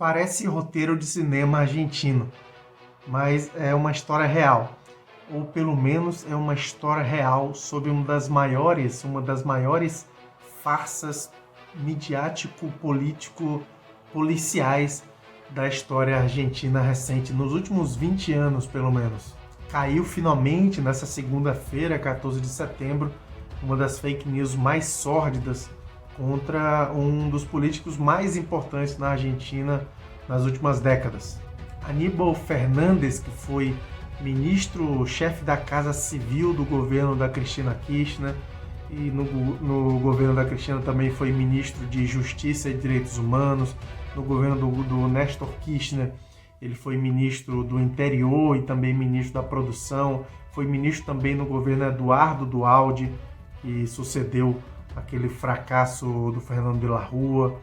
Parece roteiro de cinema argentino, mas é uma história real. Ou pelo menos é uma história real sobre uma das maiores farsas midiático-político-policiais da história argentina recente, nos últimos 20 anos pelo menos. Caiu finalmente nessa segunda-feira, 14 de setembro, uma das fake news mais sórdidas contra um dos políticos mais importantes na Argentina nas últimas décadas. Aníbal Fernández, que foi ministro-chefe da Casa Civil do governo da Cristina Kirchner, e no governo da Cristina também foi ministro de Justiça e Direitos Humanos. No governo do Néstor Kirchner, ele foi ministro do Interior e também ministro da Produção. Foi ministro também no governo Eduardo Duhalde, que sucedeu aquele fracasso do Fernando de la Rúa.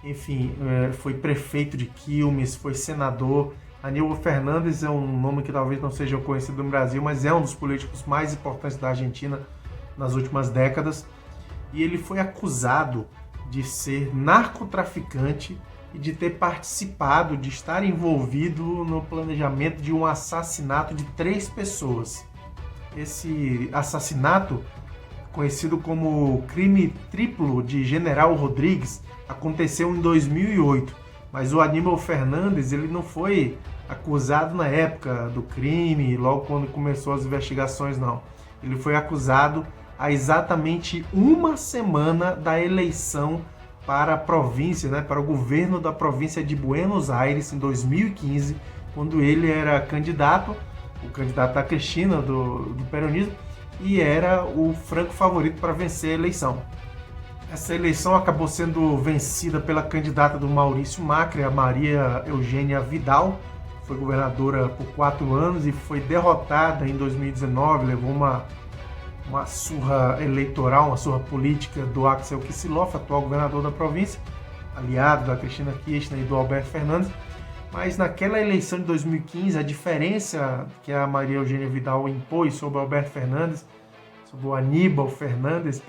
Enfim, foi prefeito de Quilmes, foi senador. Aníbal Fernández é um nome que talvez não seja conhecido no Brasil, mas é um dos políticos mais importantes da Argentina nas últimas décadas. E ele foi acusado de ser narcotraficante e de ter participado, de estar envolvido no planejamento de um assassinato de 3 pessoas. Esse assassinato, conhecido como crime triplo de General Rodrigues, aconteceu em 2008, mas o Aníbal Fernández ele não foi acusado na época do crime, logo quando começou as investigações, não. Ele foi acusado há exatamente uma semana da eleição para a província, para o governo da província de Buenos Aires, em 2015, quando ele era o candidato da Cristina, do peronismo, e era o franco favorito para vencer a eleição. Essa eleição acabou sendo vencida pela candidata do Maurício Macri, a Maria Eugênia Vidal, foi governadora por 4 anos e foi derrotada em 2019, levou uma surra eleitoral, uma surra política do Axel Kicillof, atual governador da província, aliado da Cristina Kirchner e do Alberto Fernandes. Mas naquela eleição de 2015, a diferença que a Maria Eugênia Vidal impôs sobre o Alberto Fernandes, sobre o Aníbal Fernández,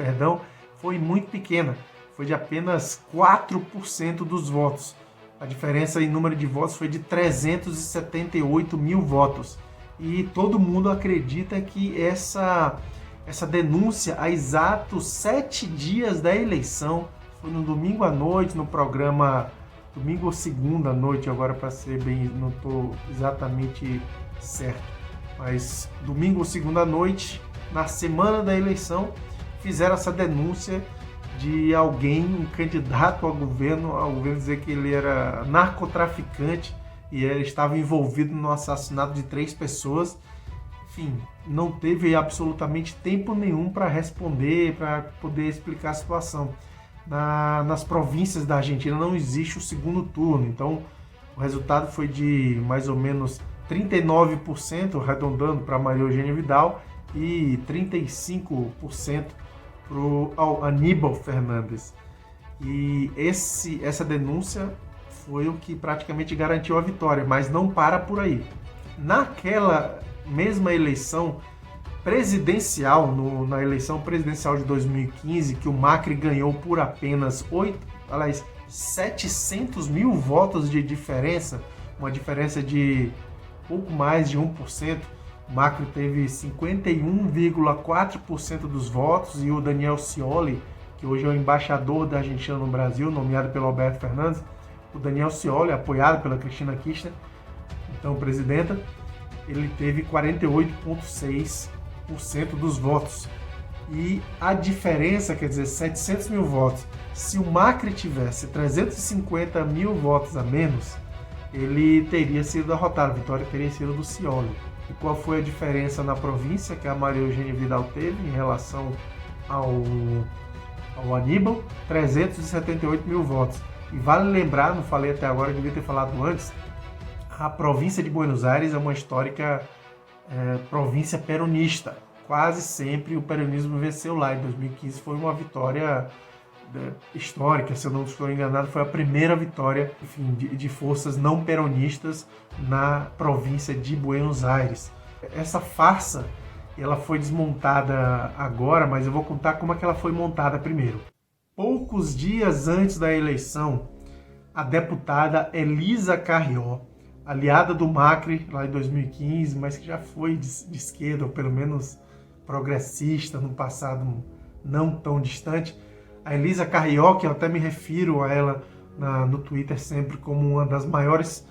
foi muito pequena. Foi de apenas 4% dos votos. A diferença em número de votos foi de 378 mil votos. E todo mundo acredita que essa denúncia, há exatos 7 dias da eleição, foi no domingo à noite, no programa domingo ou segunda à noite, agora para ser bem, não estou exatamente certo, mas domingo ou segunda à noite, na semana da eleição, fizeram essa denúncia de alguém, um candidato ao governo dizer que ele era narcotraficante e ele estava envolvido no assassinato de 3 pessoas. Enfim, não teve absolutamente tempo nenhum para responder, para poder explicar a situação. Nas províncias da Argentina não existe o segundo turno, então o resultado foi de mais ou menos 39%, arredondando para Maria Eugênia Vidal, e 35% para o Aníbal Fernández. E essa denúncia foi o que praticamente garantiu a vitória, mas não para por aí. Naquela mesma eleição presidencial, na eleição presidencial de 2015, que o Macri ganhou por apenas 700 mil votos de diferença, uma diferença de pouco mais de 1%. O Macri teve 51,4% dos votos e o Daniel Scioli, que hoje é o embaixador da Argentina no Brasil, nomeado pelo Alberto Fernandes, o Daniel Scioli, apoiado pela Cristina Kirchner, então presidenta, ele teve 48,6% dos votos. E a diferença, quer dizer, 700 mil votos. Se o Macri tivesse 350 mil votos a menos, ele teria sido derrotado, a vitória teria sido do Scioli. E qual foi a diferença na província que a Maria Eugênia Vidal teve em relação ao Aníbal? 378 mil votos. E vale lembrar, não falei até agora, devia ter falado antes, a província de Buenos Aires é uma histórica província peronista. Quase sempre o peronismo venceu lá. Em 2015 foi uma vitória histórica, se eu não estou enganado, foi a primeira vitória, enfim, de forças não peronistas na província de Buenos Aires. Essa farsa, ela foi desmontada agora, mas eu vou contar como é que ela foi montada primeiro. Poucos dias antes da eleição, a deputada Elisa Carrió, aliada do Macri lá em 2015, mas que já foi de esquerda, ou pelo menos progressista no passado não tão distante. A Elisa Carrió, que eu até me refiro a ela no Twitter sempre como uma das maiores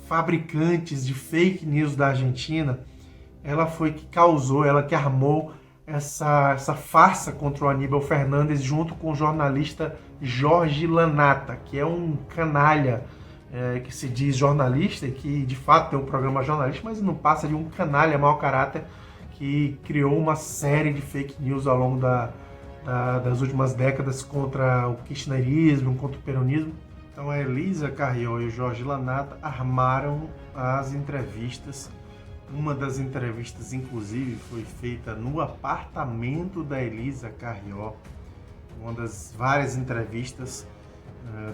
fabricantes de fake news da Argentina, ela foi que causou, ela que armou essa farsa contra o Aníbal Fernandes junto com o jornalista Jorge Lanata, que é um canalha que se diz jornalista e que de fato tem um programa jornalístico, mas não passa de um canalha mau caráter que criou uma série de fake news ao longo das últimas décadas contra o kirchnerismo, contra o peronismo. Então a Elisa Carrió e o Jorge Lanata armaram as entrevistas. Uma das entrevistas, inclusive, foi feita no apartamento da Elisa Carrió, uma das várias entrevistas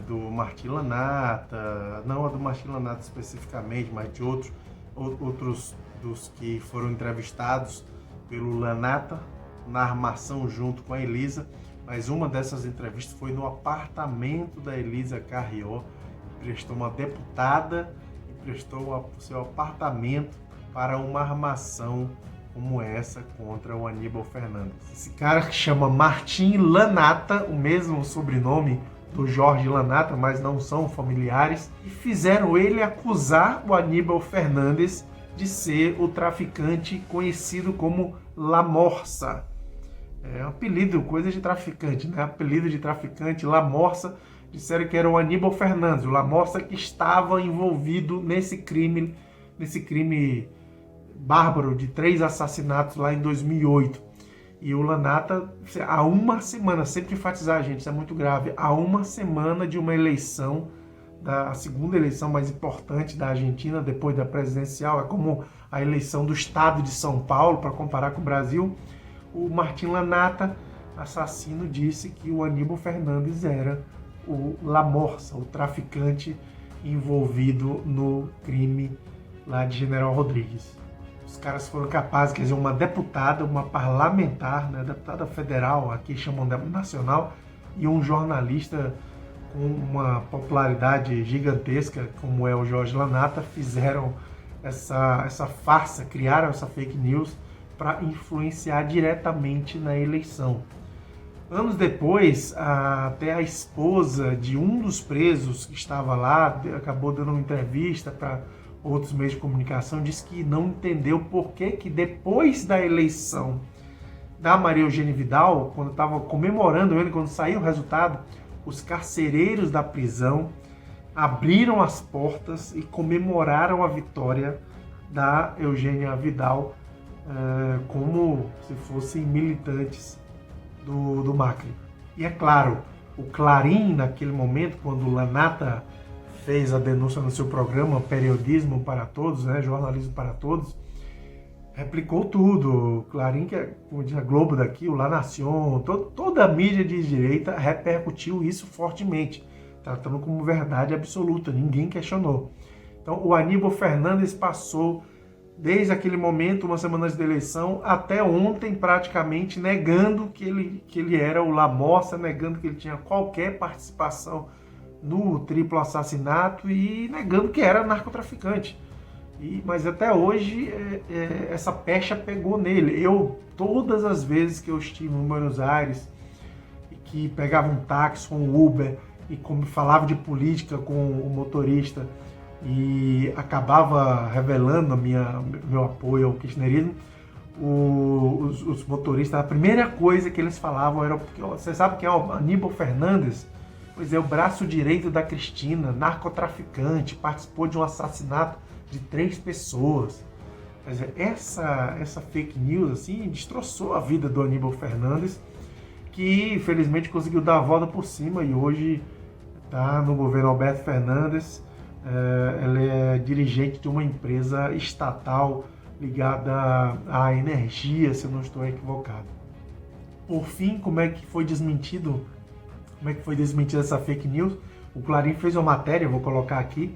do Martim Lanata, não a do Martim Lanata especificamente, mas de outros dos que foram entrevistados pelo Lanata, na armação junto com a Elisa. Mas uma dessas entrevistas foi no apartamento da Elisa Carrió, prestou uma deputada e prestou o seu apartamento para uma armação como essa contra o Aníbal Fernandes. Esse cara que chama Martim Lanata, o mesmo sobrenome do Jorge Lanata, mas não são familiares, e fizeram ele acusar o Aníbal Fernandes de ser o traficante conhecido como La Morsa. É um apelido, coisa de traficante, né? Apelido de traficante, La Morsa. Disseram que era o Aníbal Fernandes, o La Morsa, que estava envolvido nesse crime bárbaro de 3 assassinatos lá em 2008. E o Lanata, há uma semana, sempre enfatizar, gente, isso é muito grave, há uma semana de uma eleição, a segunda eleição mais importante da Argentina, depois da presidencial, é como a eleição do estado de São Paulo, para comparar com o Brasil. O Martim Lanata, assassino, disse que o Aníbal Fernandes era o La Morsa, o traficante envolvido no crime lá de General Rodrigues. Os caras foram capazes, quer dizer, uma deputada, uma parlamentar, né, deputada federal, aqui chamam de nacional, e um jornalista com uma popularidade gigantesca, como é o Jorge Lanata, fizeram essa farsa, criaram essa fake news para influenciar diretamente na eleição. Anos depois, até a esposa de um dos presos que estava lá acabou dando uma entrevista para outros meios de comunicação, disse que não entendeu por que depois da eleição da Maria Eugênia Vidal, quando estava comemorando ele, quando saiu o resultado, os carcereiros da prisão abriram as portas e comemoraram a vitória da Eugênia Vidal como se fossem militantes do Macri. E é claro, o Clarim, naquele momento, quando o Lanata fez a denúncia no seu programa Periodismo para Todos, né, Jornalismo para Todos, replicou tudo. O Clarim, que é a Globo daqui, o La Nación, toda a mídia de direita repercutiu isso fortemente, tratando como verdade absoluta, ninguém questionou. Então o Aníbal Fernandes passou, desde aquele momento, uma semana de eleição, até ontem praticamente, negando que ele era o La Morsa, negando que ele tinha qualquer participação no triplo assassinato e negando que era narcotraficante. Mas até hoje essa pecha pegou nele. Todas as vezes que eu estive em Buenos Aires e que pegava um táxi com o Uber e falava de política com o motorista e acabava revelando meu apoio ao kirchnerismo, os motoristas, a primeira coisa que eles falavam era: porque você sabe quem é o Aníbal Fernandes? Pois é, o braço direito da Cristina, narcotraficante, participou de um assassinato de 3 pessoas. Quer dizer, essa fake news assim destroçou a vida do Aníbal Fernandes, que infelizmente conseguiu dar a volta por cima e hoje está no governo Alberto Fernandes. Ele é dirigente de uma empresa estatal ligada à energia, se eu não estou equivocado. Por fim, como é que foi desmentida essa fake news? O Clarim fez uma matéria, vou colocar aqui,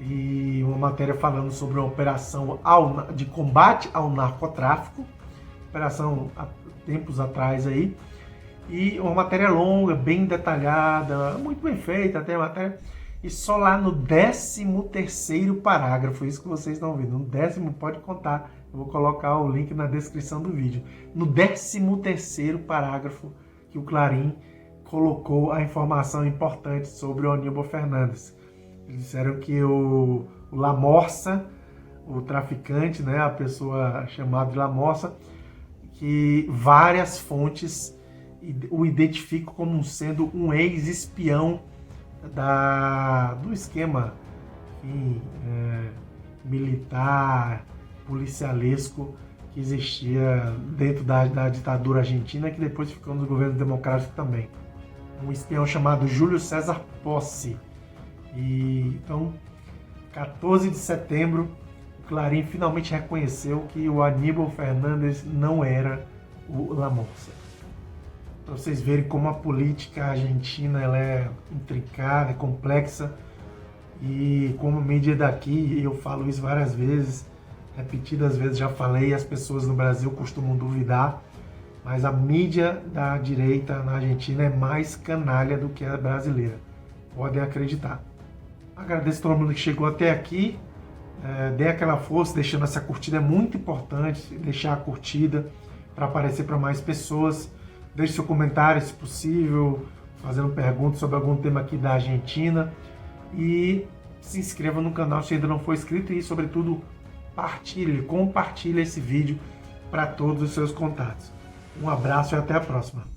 e uma matéria falando sobre uma operação de combate ao narcotráfico, operação há tempos atrás aí, e uma matéria longa, bem detalhada, muito bem feita até a matéria, E só lá no 13º parágrafo, isso que vocês estão vendo, no 10º, pode contar, eu vou colocar o link na descrição do vídeo. No 13º parágrafo que o Clarim colocou a informação importante sobre o Aníbal Fernandes. Eles disseram que o La Morsa, o traficante, né, a pessoa chamada de La Morsa, que várias fontes o identificam como sendo um ex-espião do esquema, enfim, militar, policialesco que existia dentro da ditadura argentina, que depois ficou no governo democrático também. Um espião chamado Júlio César Posse. E então, 14 de setembro, o Clarim finalmente reconheceu que o Aníbal Fernandes não era o La Morsa. Para vocês verem como a política argentina ela é intrincada, é complexa, e como a mídia daqui, eu falo isso várias vezes, repetidas vezes já falei, as pessoas no Brasil costumam duvidar, mas a mídia da direita na Argentina é mais canalha do que a brasileira. Podem acreditar. Agradeço a todo mundo que chegou até aqui. Dê aquela força, deixando essa curtida, é muito importante deixar a curtida para aparecer para mais pessoas. Deixe seu comentário, se possível, fazendo perguntas sobre algum tema aqui da Argentina. E se inscreva no canal se ainda não for inscrito e, sobretudo, compartilhe esse vídeo para todos os seus contatos. Um abraço e até a próxima.